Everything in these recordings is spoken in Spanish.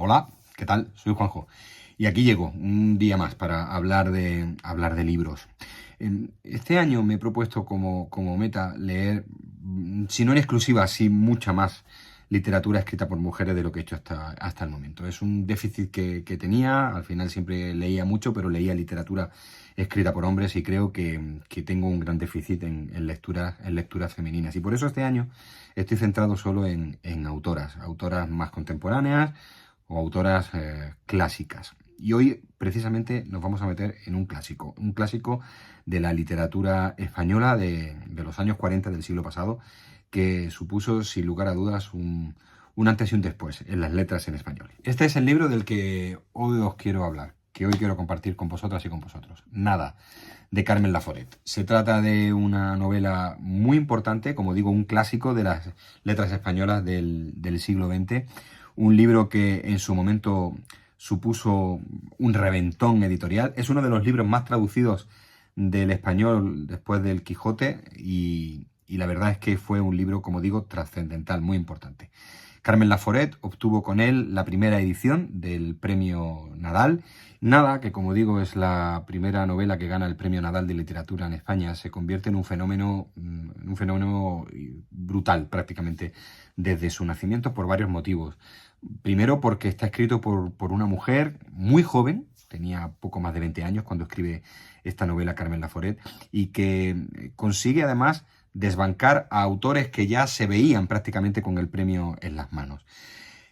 Hola, ¿qué tal? Soy Juanjo. Y aquí llego un día más para hablar de libros. Este año me he propuesto como meta leer, si no en exclusiva, sí mucha más literatura escrita por mujeres de lo que he hecho hasta el momento. Es un déficit que tenía, al final siempre leía mucho, pero leía literatura escrita por hombres y creo que tengo un gran déficit en lecturas femeninas. Y por eso este año estoy centrado solo en autoras más contemporáneas o autoras clásicas. Y hoy precisamente nos vamos a meter en un clásico de la literatura española de los años 40 del siglo pasado, que supuso sin lugar a dudas un antes y un después en las letras en español. Este es el libro del que hoy os quiero hablar, que hoy quiero compartir con vosotras y con vosotros. Nada, de Carmen Laforet. Se trata de una novela muy importante, como digo, un clásico de las letras españolas del siglo XX, un libro que en su momento supuso un reventón editorial. Es uno de los libros más traducidos del español después del Quijote y la verdad es que fue un libro, como digo, trascendental, muy importante. Carmen Laforet obtuvo con él la primera edición del premio Nadal. Nada, que como digo es la primera novela que gana el premio Nadal de literatura en España, se convierte en un fenómeno brutal prácticamente desde su nacimiento por varios motivos. Primero porque está escrito por una mujer muy joven, tenía poco más de 20 años cuando escribe esta novela Carmen Laforet, y que consigue además desbancar a autores que ya se veían prácticamente con el premio en las manos.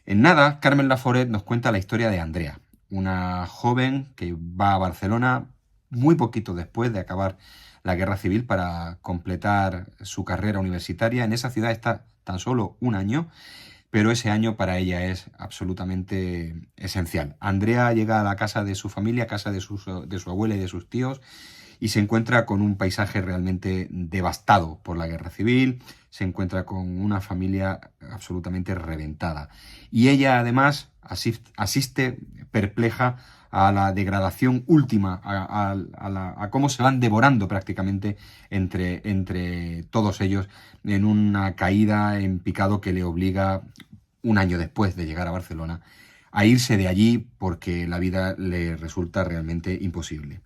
En nada, Carmen Laforet nos cuenta la historia de Andrea, una joven que va a Barcelona muy poquito después de acabar la guerra civil para completar su carrera universitaria. En esa ciudad está tan solo un año, pero ese año para ella es absolutamente esencial. Andrea llega a la casa de su familia, a casa de su abuela y de sus tíos, y se encuentra con un paisaje realmente devastado por la guerra civil, se encuentra con una familia absolutamente reventada. Y ella además asiste perpleja a la degradación última, a cómo se van devorando prácticamente entre todos ellos en una caída en picado que le obliga, un año después de llegar a Barcelona, a irse de allí porque la vida le resulta realmente imposible.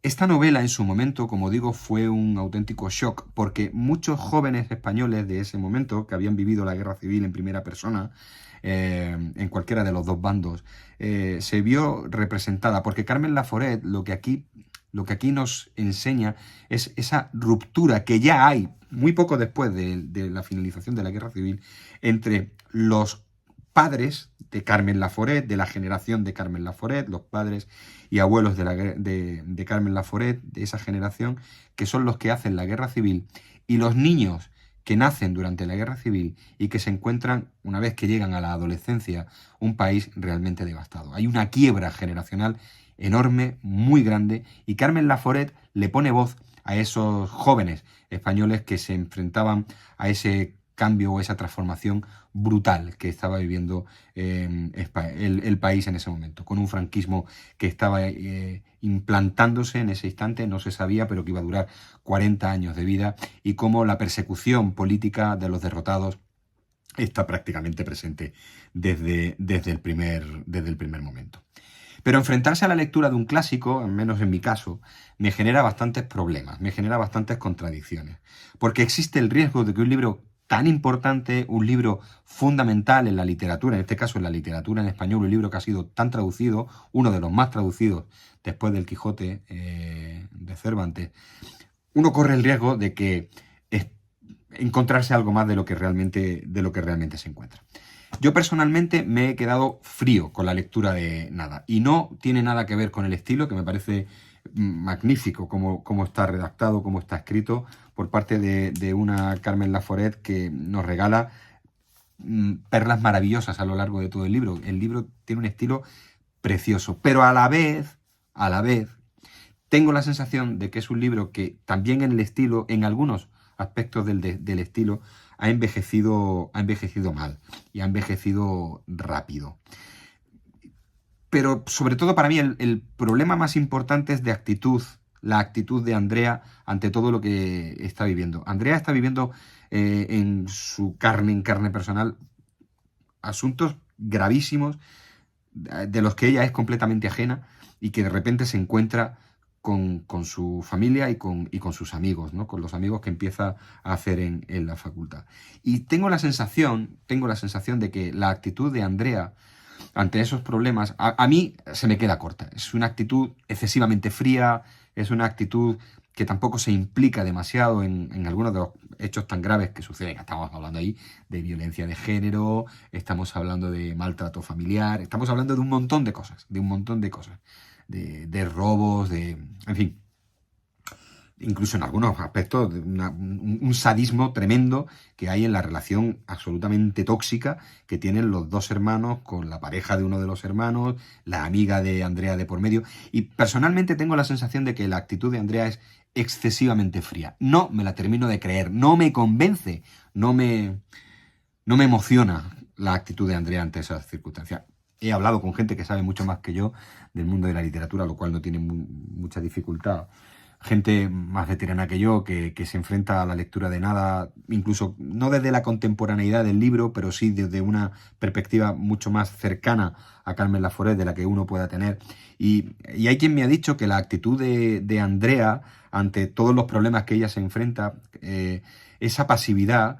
Esta novela en su momento, como digo, fue un auténtico shock porque muchos jóvenes españoles de ese momento, que habían vivido la guerra civil en primera persona, en cualquiera de los dos bandos, se vio representada, porque Carmen Laforet lo que aquí nos enseña es esa ruptura que ya hay, muy poco después de la finalización de la guerra civil, entre los padres de Carmen Laforet, de la generación de Carmen Laforet, los padres y abuelos de Carmen Laforet, de esa generación, que son los que hacen la guerra civil, y los niños que nacen durante la guerra civil y que se encuentran, una vez que llegan a la adolescencia, un país realmente devastado. Hay una quiebra generacional enorme, muy grande, y Carmen Laforet le pone voz a esos jóvenes españoles que se enfrentaban a ese cambio o esa transformación brutal que estaba viviendo el país en ese momento, con un franquismo que estaba implantándose en ese instante, no se sabía, pero que iba a durar 40 años de vida, y cómo la persecución política de los derrotados está prácticamente presente desde el primer momento. Pero enfrentarse a la lectura de un clásico, al menos en mi caso, me genera bastantes problemas, me genera bastantes contradicciones, porque existe el riesgo de que un libro tan importante, un libro fundamental en la literatura, en este caso en la literatura en español, un libro que ha sido tan traducido, uno de los más traducidos después del Quijote de Cervantes, uno corre el riesgo de que encontrarse algo más de lo que realmente se encuentra. Yo personalmente me he quedado frío con la lectura de Nada, y no tiene nada que ver con el estilo, que me parece magnífico cómo está redactado, cómo está escrito por parte de una Carmen Laforet que nos regala perlas maravillosas a lo largo de todo el libro. El libro tiene un estilo precioso, pero a la vez, tengo la sensación de que es un libro que también en el estilo, en algunos aspectos del estilo, ha envejecido mal y ha envejecido rápido. Pero sobre todo para mí el problema más importante es de actitud, la actitud de Andrea ante todo lo que está viviendo. Andrea está viviendo en carne personal, asuntos gravísimos de los que ella es completamente ajena y que de repente se encuentra con su familia y con sus amigos, ¿no? Con los amigos que empieza a hacer en la facultad. Y tengo la sensación de que la actitud de Andrea ante esos problemas, a mí se me queda corta. Es una actitud excesivamente fría, es una actitud que tampoco se implica demasiado en algunos de los hechos tan graves que suceden. Estamos hablando ahí de violencia de género, estamos hablando de maltrato familiar, estamos hablando de un montón de cosas, de robos, en fin, incluso en algunos aspectos, de un sadismo tremendo que hay en la relación absolutamente tóxica que tienen los dos hermanos con la pareja de uno de los hermanos, la amiga de Andrea de por medio. Y personalmente tengo la sensación de que la actitud de Andrea es excesivamente fría. No me la termino de creer, no me convence, no me emociona la actitud de Andrea ante esas circunstancias. He hablado con gente que sabe mucho más que yo del mundo de la literatura, lo cual no tiene mucha dificultad. Gente más veterana que yo que se enfrenta a la lectura de nada, incluso no desde la contemporaneidad del libro, pero sí desde una perspectiva mucho más cercana a Carmen Laforet de la que uno pueda tener. Y hay quien me ha dicho que la actitud de Andrea ante todos los problemas que ella se enfrenta, esa pasividad,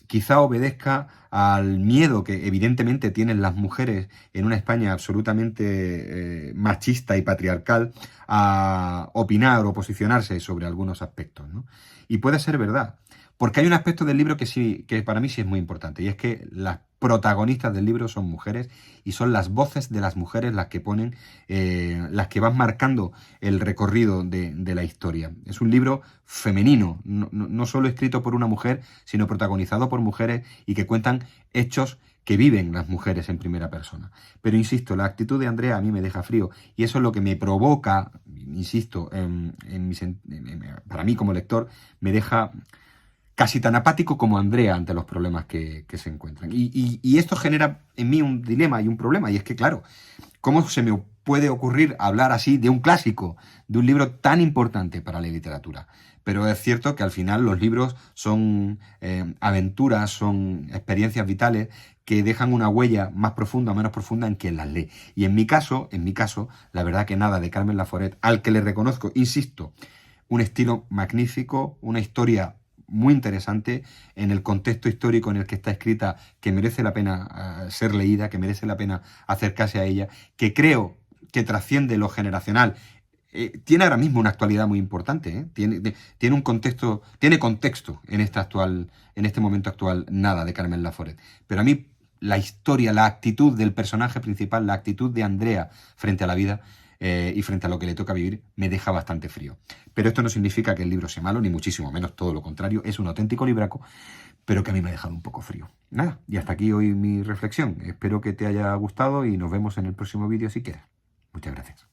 quizá obedezca al miedo que evidentemente tienen las mujeres en una España absolutamente machista y patriarcal a opinar o posicionarse sobre algunos aspectos, ¿no? Y puede ser verdad, porque hay un aspecto del libro que sí, que para mí sí es muy importante, y es que las protagonistas del libro son mujeres y son las voces de las mujeres las que ponen, las que van marcando el recorrido de la historia. Es un libro femenino, no solo escrito por una mujer, sino protagonizado por mujeres y que cuentan hechos que viven las mujeres en primera persona. Pero insisto, la actitud de Andrea a mí me deja frío y eso es lo que me provoca, insisto, para mí como lector, me deja casi tan apático como Andrea ante los problemas que se encuentran. Y esto genera en mí un dilema y un problema, y es que, claro, ¿cómo se me puede ocurrir hablar así de un clásico, de un libro tan importante para la literatura? Pero es cierto que al final los libros son aventuras, son experiencias vitales que dejan una huella más profunda o menos profunda en quien las lee. Y en mi caso, la verdad que nada de Carmen Laforet, al que le reconozco, insisto, un estilo magnífico, una historia muy interesante en el contexto histórico en el que está escrita, que merece la pena ser leída, que merece la pena acercarse a ella, que creo que trasciende lo generacional. Tiene ahora mismo una actualidad muy importante, ¿eh? Tiene un contexto, tiene contexto en este momento actual, nada de Carmen Laforet. Pero a mí la historia, la actitud del personaje principal, la actitud de Andrea frente a la vida, y frente a lo que le toca vivir, me deja bastante frío. Pero esto no significa que el libro sea malo, ni muchísimo menos, todo lo contrario, es un auténtico libraco, pero que a mí me ha dejado un poco frío. Nada, y hasta aquí hoy mi reflexión. Espero que te haya gustado y nos vemos en el próximo vídeo si quieres. Muchas gracias.